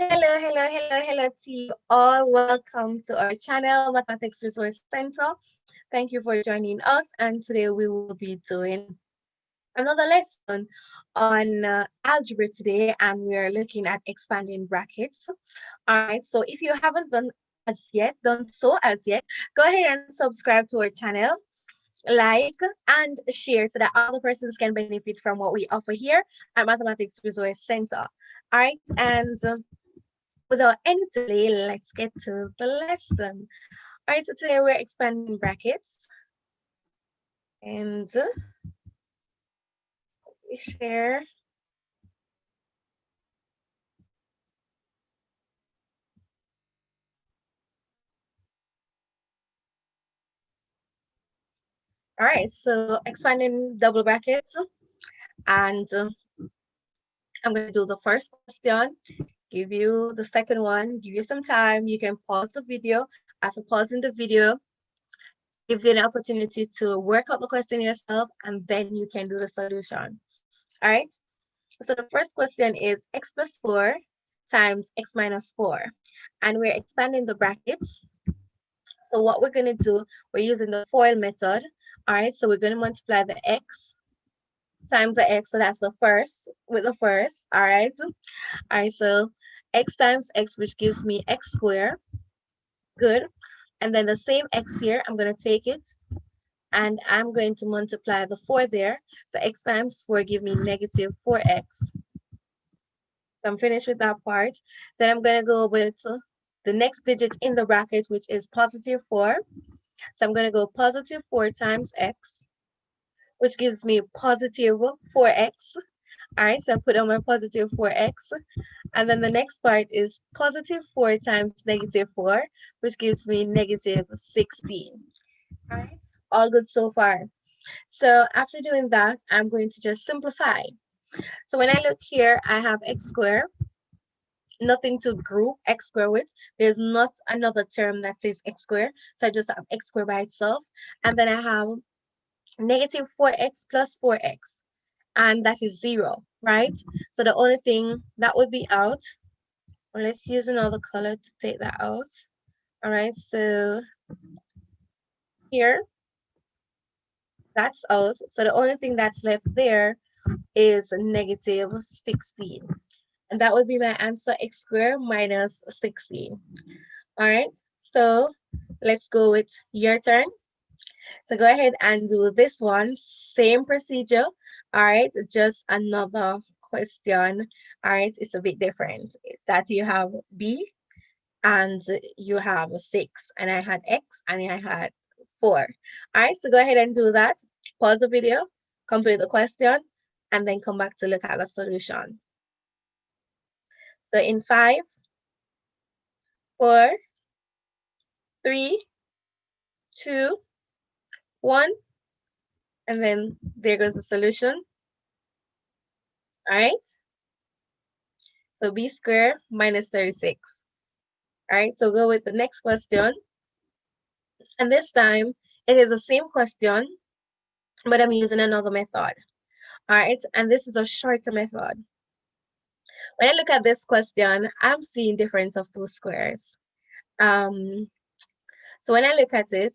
Hello to you all. Welcome to our channel, Mathematics Resource Center. Thank you for joining us. And today we will be doing another lesson on algebra today, and we are looking at expanding brackets. All right, so if you haven't done so as yet, go ahead and subscribe to our channel, like and share so that other persons can benefit from what we offer here at Mathematics Resource Center. All right, and without any delay, let's get to the lesson. All right, so today we're expanding brackets, and we share. All right, so expanding double brackets, and I'm going to do the first question, give you the second one, give you some time. You can pause the video. After pausing the video, gives you an opportunity to work out the question yourself, and then you can do the solution. All right, so the first question is x plus 4 times x minus 4, and we're expanding the brackets. So what we're going to do, we're using the FOIL method. All right, so we're going to multiply the x times the x, so that's the first with the first. All right, so x times x, which gives me x squared. Good. And then the same x here, I'm going to take it and I'm going to multiply the 4 there. So x times 4 give me negative 4x. So I'm finished with that part. Then I'm going to go with the next digit in the bracket, which is positive 4. So I'm going to go positive 4 times x, which gives me positive 4x. All right, so I put on my positive 4x. And then the next part is positive 4 times negative 4, which gives me negative 16. All right, all good so far. So after doing that, I'm going to just simplify. So when I look here, I have x squared, nothing to group x squared with. There's not another term that says x squared. So I just have x squared by itself. And then I have negative 4x plus 4x. And that is 0, right? So the only thing that would be out, well, let's use another color to take that out. All right, so here, that's out. So the only thing that's left there is negative 16. And that would be my answer, x squared minus 16. All right, so let's go with your turn. So go ahead and do this one, same procedure. All right, just another question. All right, it's a bit different. That you have b and you have 6, and I had x and I had 4. All right, so go ahead and do that. Pause the video, complete the question, and then come back to look at the solution. So in 5, 4, 3, 2, 1, and then there goes the solution. All right, so b squared minus 36. All right, so go with the next question. And this time, it is the same question, but I'm using another method. All right, and this is a shorter method. When I look at this question, I'm seeing difference of 2 squares. So when I look at it,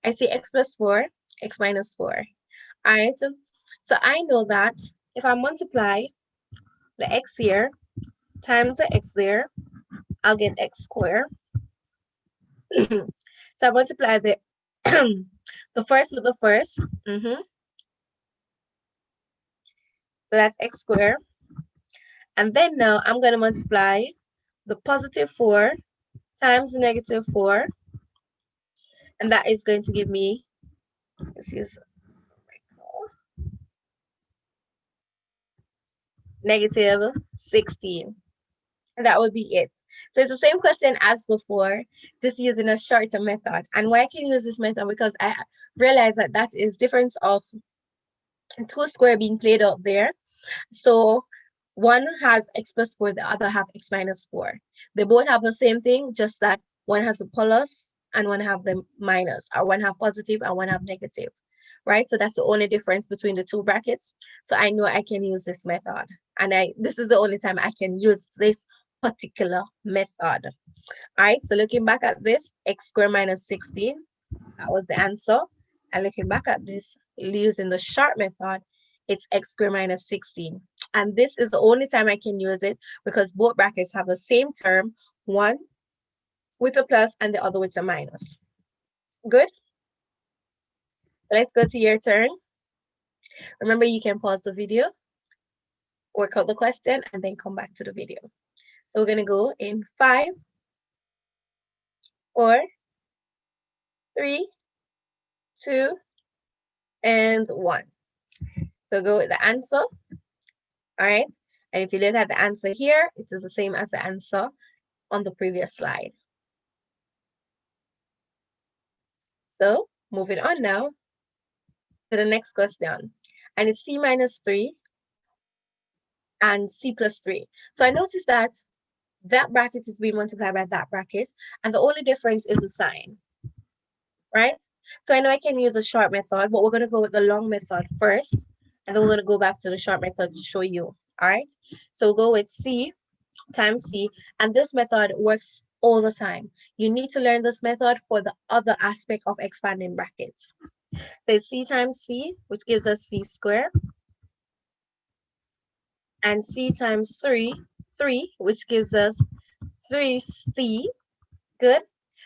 I see x plus 4, x minus 4. All right, so I know that if I multiply the x here times the x there, I'll get x squared. So I multiply the the first with the first. So that's x squared. And then now I'm going to multiply the positive 4 times the negative 4. And that is going to give me, let's use negative 16. And that would be it. So it's the same question as before, just using a shorter method. And why I can use this method, because I realize that that is difference of 2 square being played out there. So one has x plus 4, the other have x minus 4. They both have the same thing, just that one has a plus and one have the minus, or one have positive and one have negative, right? So that's the only difference between the two brackets. So I know I can use this method, and this is the only time I can use this particular method. All right, so looking back at this, x squared minus 16, that was the answer. And looking back at this, using the short method, it's x squared minus 16. And this is the only time I can use it because both brackets have the same term, one with a plus and the other with a minus. Good? Let's go to your turn. Remember, you can pause the video, work out the question, and then come back to the video. So we're going to go in 5, 4, 3, 2, and 1. So go with the answer. All right. And if you look at the answer here, it is the same as the answer on the previous slide. So moving on now to the next question. And it's c minus 3 and c plus 3. So I noticed that that bracket is being multiplied by that bracket, and the only difference is the sign, right? So I know I can use a short method, but we're going to go with the long method first, and then we're going to go back to the short method to show you, all right? So we'll go with c times c, and this method works all the time. You need to learn this method for the other aspect of expanding brackets. So c times c, which gives us c squared, and c times 3, which gives us 3c. Good.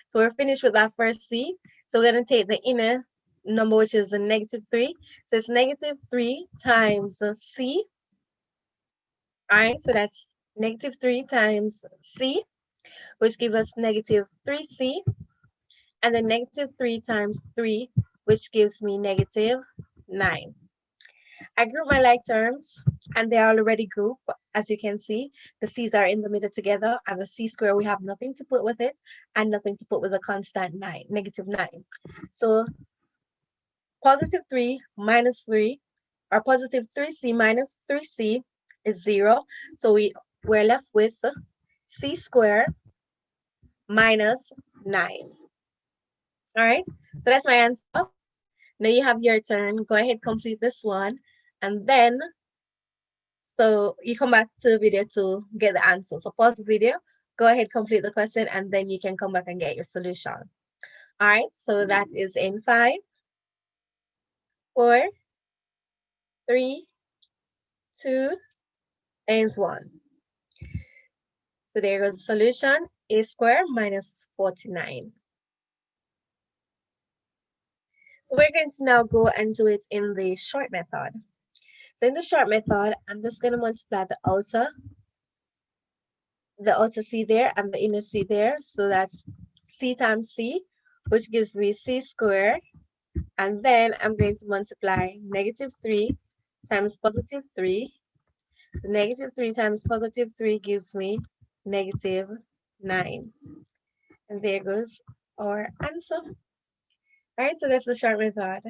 So we're finished with that first c. So we're going to take the inner number, which is the negative 3. So it's negative 3 times c. All right, so that's negative 3 times c, which gives us negative 3c. And then negative 3 times 3, which gives me negative 9. I group my like terms, and they are already grouped. As you can see, the c's are in the middle together, and the c square, we have nothing to put with it, and nothing to put with a constant 9, negative 9. So positive 3 minus 3, or positive 3c minus 3c is 0. So we're left with c squared minus 9. All right, so that's my answer. Now you have your turn. Go ahead, complete this one. And then, so you come back to the video to get the answer. So pause the video, go ahead, complete the question, and then you can come back and get your solution. All right, so that is in 5, 4, 3, 2, and 1. So there goes the solution, a squared minus 49. So we're going to now go and do it in the short method. So in the short method, I'm just going to multiply the outer c there and the inner c there. So that's c times c, which gives me c squared. And then I'm going to multiply negative 3 times positive 3. So negative 3 times positive 3 gives me negative 9. And there goes our answer. All right, so that's the short method.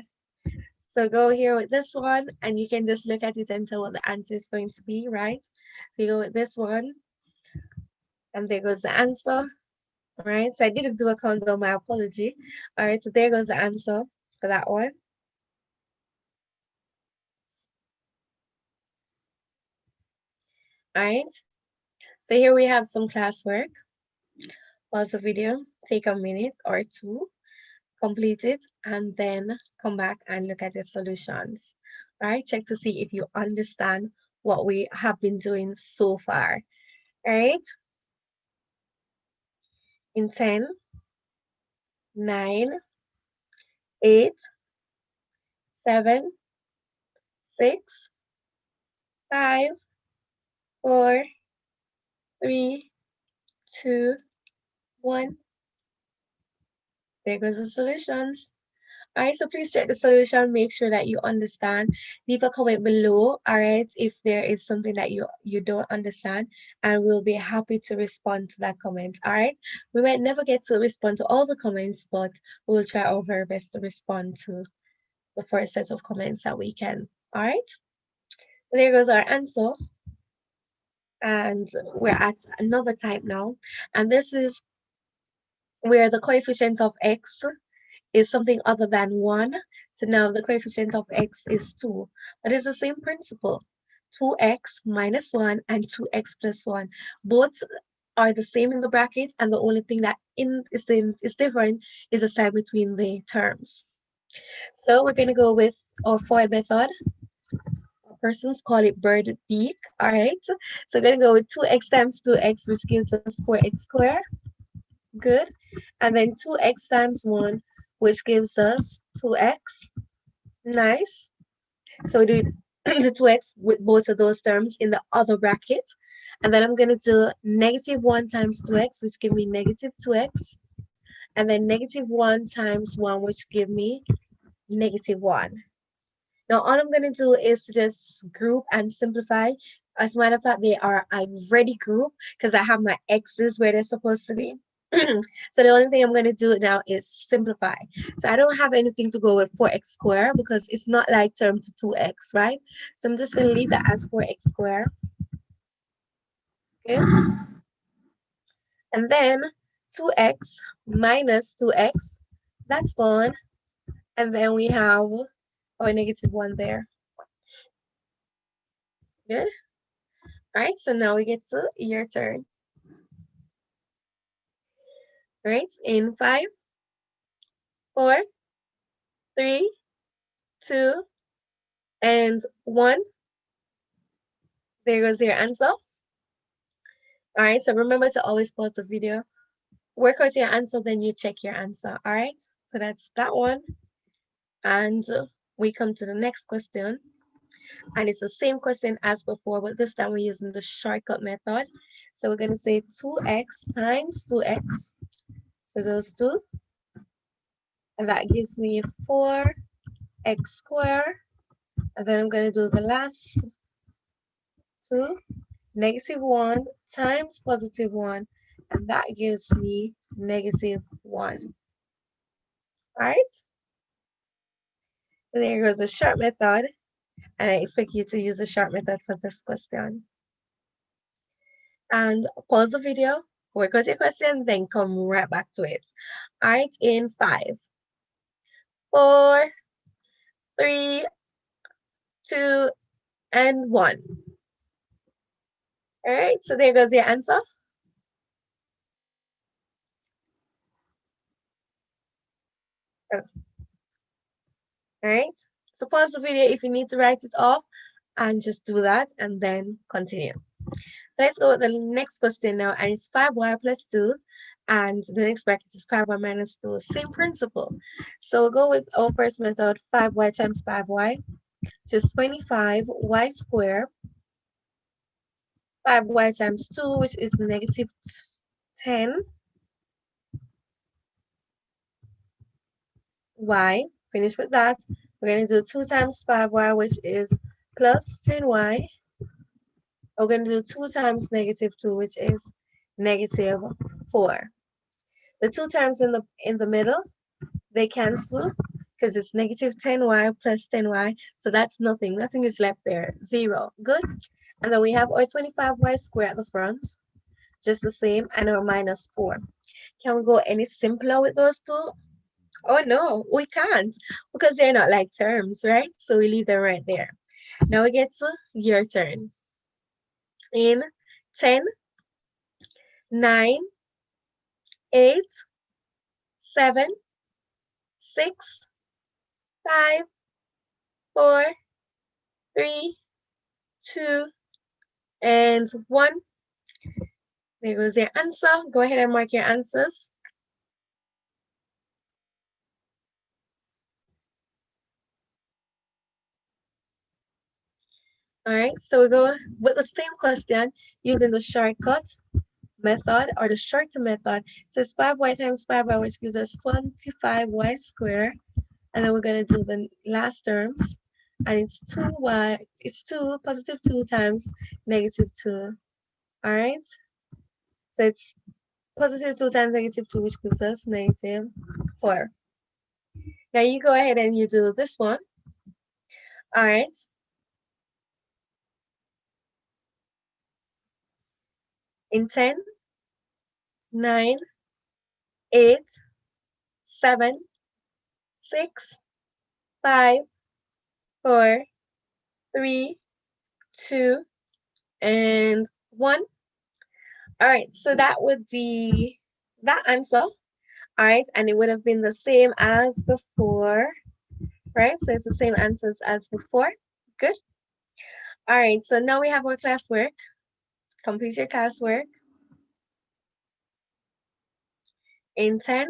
So go here with this one, and you can just look at it and tell what the answer is going to be, right? So you go with this one, and there goes the answer. All right, so I didn't do a countdown, my apology. All right, so there goes the answer for that one. All right, so here we have some classwork. Pause the video, take a minute or two, complete it, and then come back and look at the solutions. All right, check to see if you understand what we have been doing so far. All right, in 10, 9, 8, 7, 6, 5, 4, 3, 2, 1. There goes the solutions. All right, so please check the solution, make sure that you understand. Leave a comment below, all right, if there is something that you don't understand, and we'll be happy to respond to that comment, all right? We might never get to respond to all the comments, but we'll try our very best to respond to the first set of comments that we can, all right? There goes our answer. And we're at another type now, and this is where the coefficient of x is something other than 1. So now the coefficient of x is 2. But it's the same principle. 2x minus 1 and 2x plus 1. Both are the same in the bracket, and the only thing that is different is the sign between the terms. So we're going to go with our forward method. Persons call it bird beak. All right, so we're going to go with 2x times 2x, which gives us 4x squared. Good. And then 2x times 1, which gives us 2x. Nice. So we do the 2x with both of those terms in the other bracket. And then I'm going to do negative 1 times 2x, which give me negative 2x. And then negative 1 times 1, which give me negative 1. Now, all I'm going to do is just group and simplify. As a matter of fact, they are already grouped because I have my x's where they're supposed to be. So the only thing I'm going to do now is simplify. So I don't have anything to go with 4x squared because it's not like term to 2x, right? So I'm just going to leave that as 4x squared. Okay. And then 2x minus 2x, that's gone. And then we have our negative 1 there. Good. All right, so now we get to your turn. All right, in 5, 4, 3, 2, and 1. There goes your answer. All right, so remember to always pause the video, work out your answer, then you check your answer. All right, so that's that one. And we come to the next question. And it's the same question as before, but this time we're using the shortcut method. So we're going to say 2x times 2x. So those two. And that gives me 4x squared. And then I'm going to do the last two. Negative 1 times positive 1. And that gives me negative 1. All right. So there goes the short method. And I expect you to use the short method for this question. And pause the video, work out your question, then come right back to it. All right, in 5, 4, 3, 2, and 1. All right, so there goes your answer. Oh. All right, so pause the video if you need to write it off and just do that and then continue. So let's go with the next question now, and it's 5y plus 2, and the next bracket is 5y minus 2. Same principle. So we'll go with our first method, 5y times 5y, just 25y squared. 5y times 2, which is negative 10y. Finish with that. We're going to do 2 times 5y, which is plus 10y. We're going to do 2 times negative 2, which is negative 4. The two terms in the middle, they cancel because it's negative 10y plus 10y. So that's nothing. Nothing is left there. 0. Good. And then we have our 25y squared at the front, just the same, and our minus 4. Can we go any simpler with those two? Oh no, we can't, because they're not like terms, right? So we leave them right there. Now we get to your turn. In 10, 9, 8, 7, 6, 5, 4, 3, 2, and 1. There goes your answer. Go ahead and mark your answers. All right, so we go with the same question using the shortcut method or the shorter method. So it's 5y times 5y, which gives us 25y squared. And then we're going to do the last terms. And it's 2y, it's 2, positive 2 times negative 2. All right, so it's positive 2 times negative 2, which gives us negative 4. Now you go ahead and you do this one. All right. In 10, 9, 8, 7, 6, 5, 4, 3, 2, and 1. All right, so that would be that answer. All right, and it would have been the same as before, right? So it's the same answers as before. Good. All right, so now we have our classwork. Complete your classwork in 10,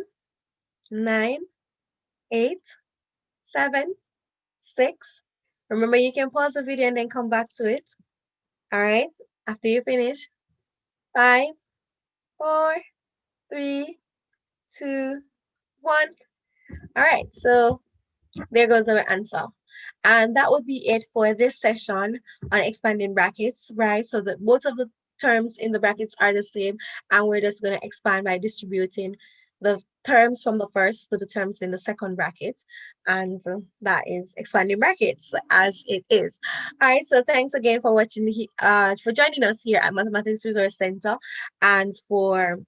9, 8, 7, 6. Remember, you can pause the video and then come back to it. All right, after you finish. 5, 4, 3, 2, 1. All right, so there goes our answer. And that would be it for this session on expanding brackets, right? So that both of the terms in the brackets are the same, and we're just going to expand by distributing the terms from the first to the terms in the second bracket. And that is expanding brackets as it is. All right, so thanks again for watching, for joining us here at Mathematics Resource Center, and for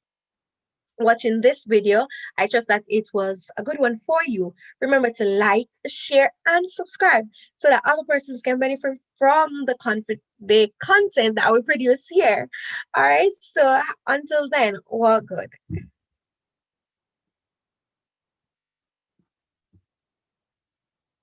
watching this video. I trust that it was a good one for you. Remember to like, share, and subscribe so that other persons can benefit from the content that we produce here. All right, so until then, well, good.